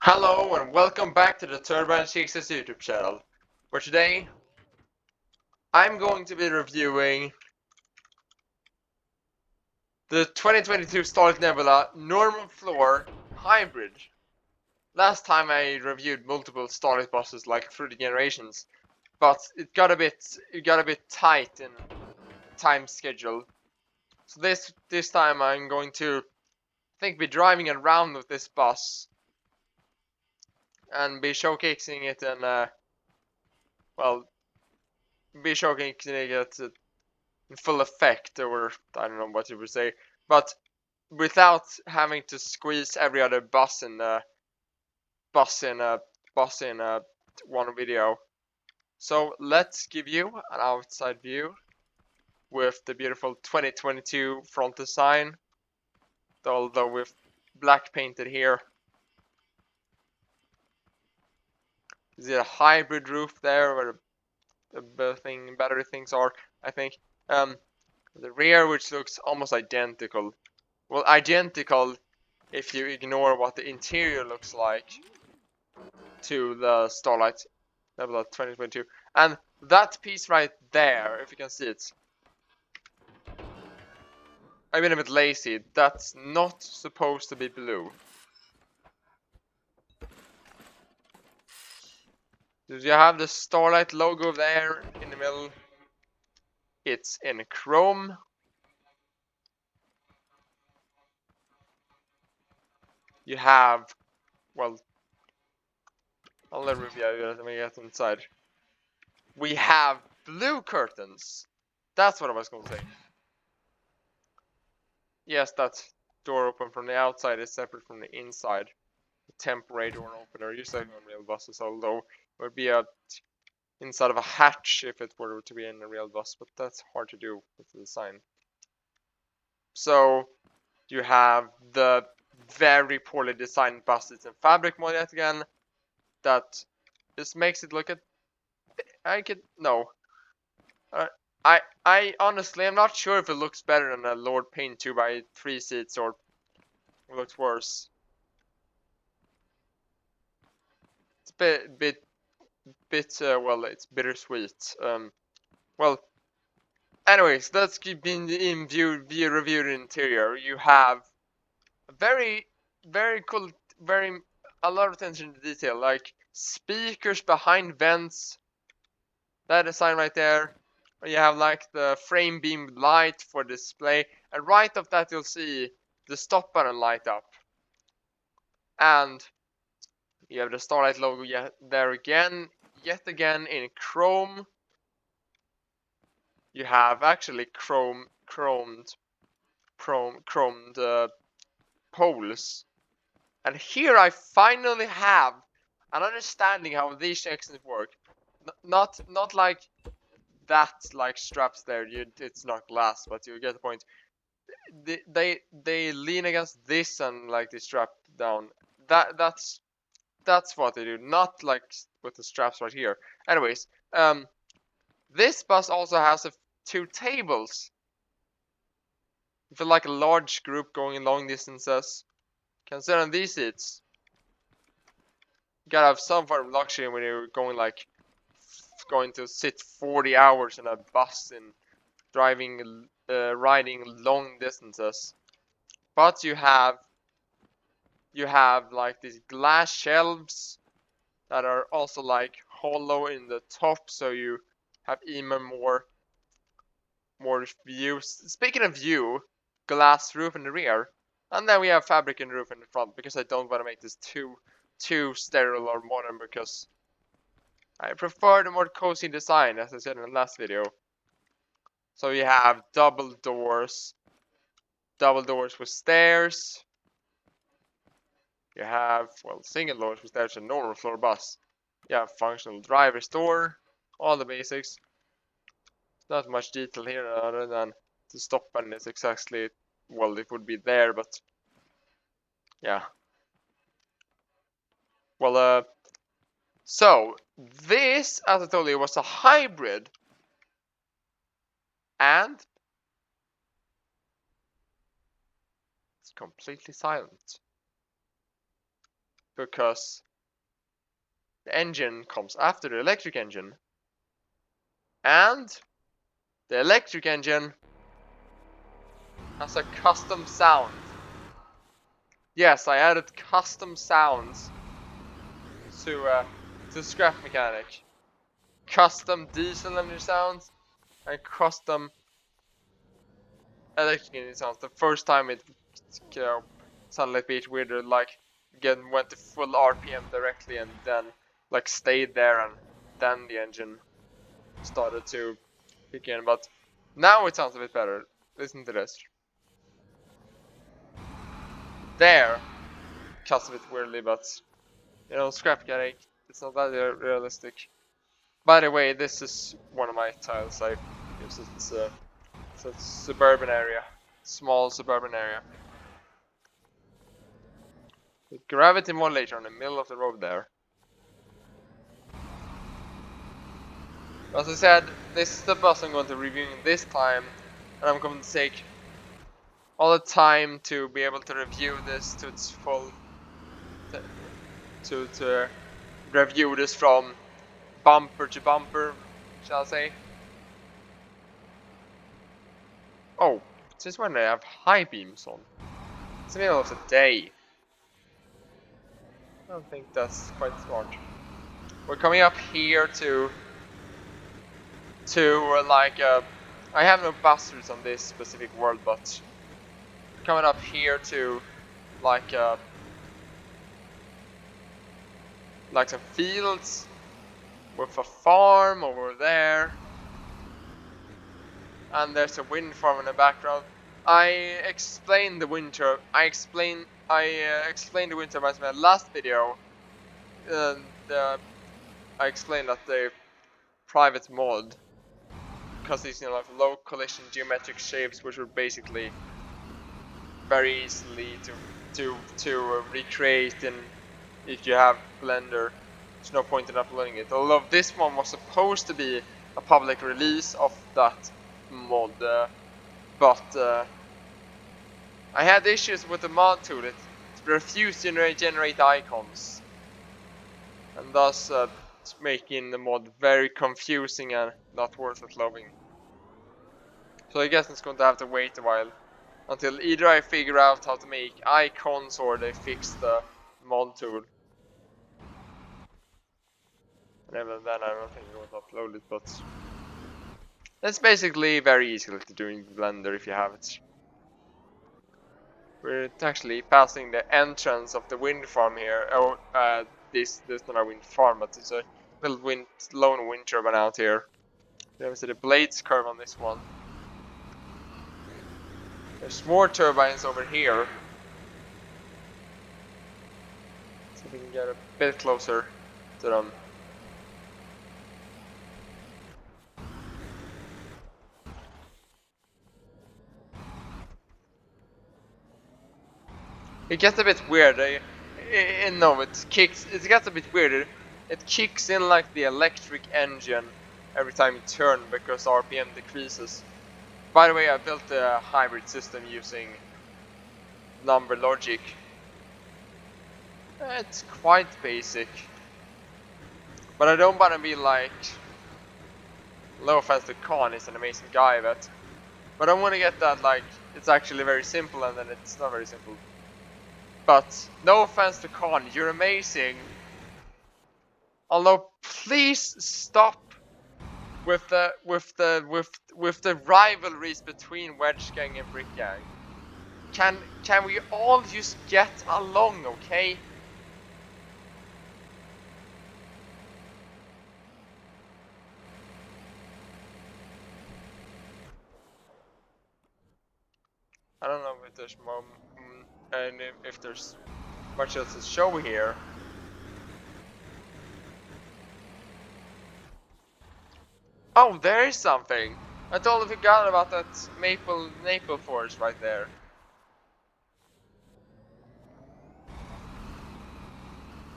Hello and welcome back to the Turbine Chicks' YouTube channel, where today I'm going to be reviewing the 2022 Starlite Nebula Normal Floor Hybrid. Last time I reviewed multiple Starlite buses like through the generations, but it got a bit tight in time schedule. So this time I'm going to be driving around with this bus and be showcasing it and well be showcasing it in full effect, or I don't know what you would say, but without having to squeeze every other bus in one video. So let's give you an outside view with the beautiful 2022 front design, although with black painted here. Is it a hybrid roof there where the battery things are, I think. The rear, which looks almost identical. Well, identical if you ignore what the interior looks like to the Starlite Nebula 2022. And that piece right there, if you can see it, I've been a bit lazy. That's not supposed to be blue. You have the Starlite logo there in the middle. It's in chrome. You have, well, I'll let review it when we get inside. We have blue curtains. That's what I was going to say. Yes, that door open from the outside is separate from the inside. The temporary door opener, usually on real buses, although it would be a inside of a hatch if it were to be in a real bus, but that's hard to do with the design. So you have the very poorly designed buses in fabric mode yet again. That just makes it look at. No. I honestly am not sure if it looks better than a Lord Paint 2x3 seats or it looks worse. It's a bit well, it's bittersweet. Well, anyways, let's keep in view reviewed interior. You have a very cool, a lot of attention to detail, like speakers behind vents. That design right there. You have like the frame beam light for display, and right of that you'll see the stop button light up. And you have the Starlite logo yet again in chrome. You have actually chromed poles. And here I finally have an understanding how these sections work. Not like that, like straps there. It's not glass, but you get the point. They lean against this and like they strap down. That's what they do. Not like with the straps right here. Anyways, this bus also has two tables. You feel like a large group going long distances. Considering these seats, you gotta have some form of luxury when you're going to sit 40 hours in a bus and riding long distances. But you have like these glass shelves that are also like hollow in the top, so you have even more views. Speaking of view, glass roof in the rear, and then we have fabric in the roof in the front, because I don't want to make this too sterile or modern, because I prefer the more cozy design, as I said in the last video. So you have double doors with stairs. You have, well, single doors with stairs, a normal floor bus. You have functional driver's door, all the basics. Not much detail here other than the stop button is exactly, well, it would be there, but yeah. Well, so this, as I told you, was a hybrid, and it's completely silent. because the engine comes after the electric engine, and the electric engine has a custom sound. Yes, I added custom sounds to Scrap Mechanic. Custom diesel engine sounds and custom electric engine sounds. The first time it, you know, sounded a bit weirder, like again went to full RPM directly and then like stayed there, and then the engine started to kick in. But now it sounds a bit better. Listen to this. There, cuts a bit weirdly, but you know, Scrap Mechanic, it's not that realistic. By the way, this is one of my tiles I use. It's a suburban area, small suburban area. The gravity modulator in the middle of the road there. As I said, this is the bus I'm going to review this time, and I'm going to take all the time to be able to review this to its full, to review this from bumper to bumper, shall I say. Oh, since when do I have high beams on? It's the middle of the day. I don't think that's quite smart. We're coming up here to like I have no bus routes on this specific world, but coming up here to like some fields with a farm over there, and there's a wind farm in the background. I explained the wind turbine. I explained the wind turbines in my last video, and I explained that the private mod, because these, you know, like low collision geometric shapes, which were basically very easily to recreate in if you have Blender. There's no point in uploading it. Although this one was supposed to be a public release of that mod, but I had issues with the mod tool. It refused to generate icons, and thus making the mod very confusing and not worth it loving. So I guess it's going to have to wait a while until either I figure out how to make icons or they fix the mod tool. And even then I don't think I'm going to upload it, but it's basically very easy to do in Blender if you have it. We're actually passing the entrance of the wind farm here. Oh, this is not a wind farm, but it's a little lone wind turbine out here. There's the blades curve on this one. There's more turbines over here. So we can get a bit closer to them. It gets a bit weird. No, it gets a bit weird. It kicks in like the electric engine every time you turn because RPM decreases. By the way, I built a hybrid system using number logic. It's quite basic, but I don't want to be like, no offense to Khan, he's an amazing guy, but I want to get that like it's actually very simple, and then it's not very simple. But no offense to Khan, you're amazing. Although please stop with the rivalries between Wedge Gang and Brick Gang. Can we all just get along, okay? I don't know if there's more, and if there's much else to show here. Oh, there is something. I totally forgot about that maple forest right there.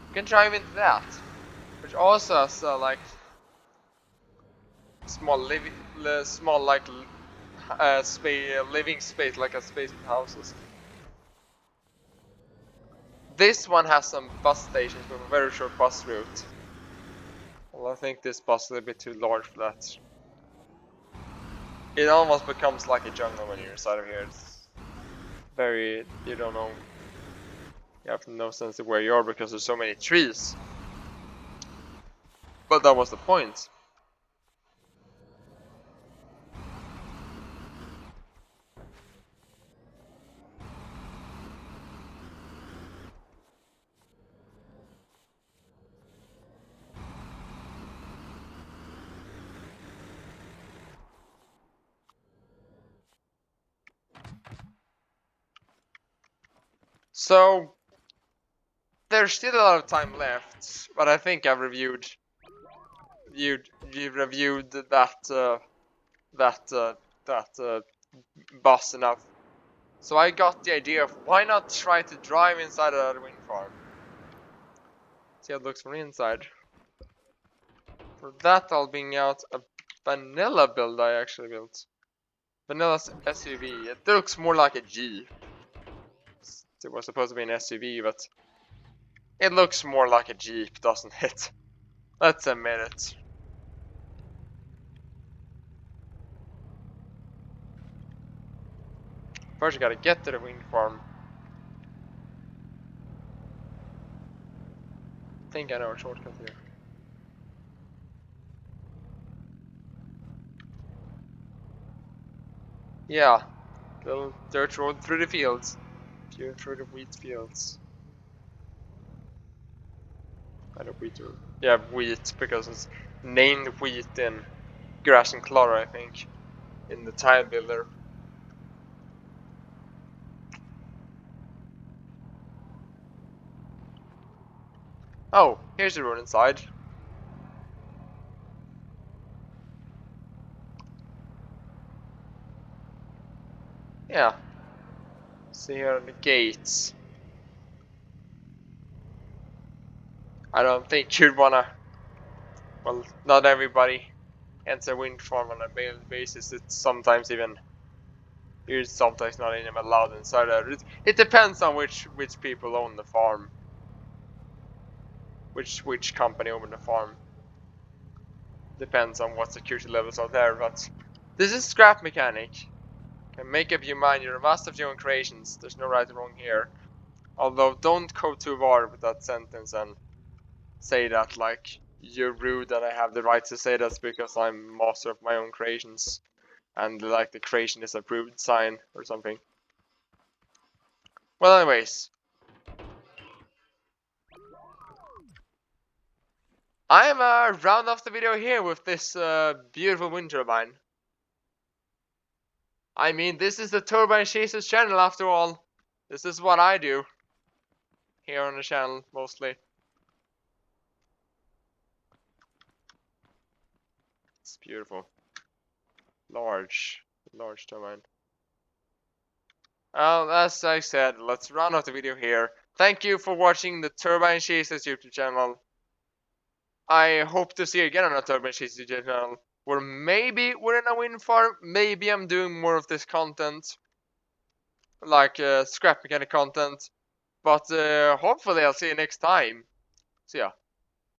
You can drive into that, which also has like small living space, living space, like a space with houses. This one has some bus stations with a very short bus route. Well, I think this bus is a little bit too large for that. It almost becomes like a jungle when you're inside of here. It's very, you don't know, you have no sense of where you are because there's so many trees. But that was the point. So there's still a lot of time left, but I think I've reviewed that bus enough. So I got the idea of why not try to drive inside of that wind farm. See how it looks from the inside. For that I'll bring out a vanilla build I actually built. Vanilla's SUV. It looks more like a Jeep. It was supposed to be an SUV, but it looks more like a Jeep, doesn't it? Let's admit it. First you gotta get to the wind farm. I think I know a shortcut here. Yeah, little dirt road through the fields. Through the wheat fields. I know wheat road. Yeah, wheat, because it's named wheat in Grass and Clara, I think. In the tile builder. Oh, here's the road inside. Yeah. See here are the gates. I don't think you'd wanna. Well, not everybody enter wind farm on a daily basis. It's sometimes even. You're sometimes not even allowed inside there. It depends on which people own the farm. Which company own the farm. Depends on what security levels are there, but this is scrap mechanic. Can make up your mind, you're a master of your own creations. There's no right or wrong here. Although don't go too far with that sentence and say that like you're rude that I have the right to say that because I'm master of my own creations and like the creation is approved sign or something. Well, anyways, I'm round off the video here with this beautiful wind turbine. I mean, this is the Turbine Chasers channel after all. This is what I do here on the channel mostly. It's beautiful. Large turbine. As I said, let's round off the video here. Thank you for watching the Turbine Chasers YouTube channel. I hope to see you again on the Turbine Chasers YouTube channel. Where maybe we're in a wind farm, maybe I'm doing more of this content. Like scrap mechanic content. But hopefully I'll see you next time. See ya.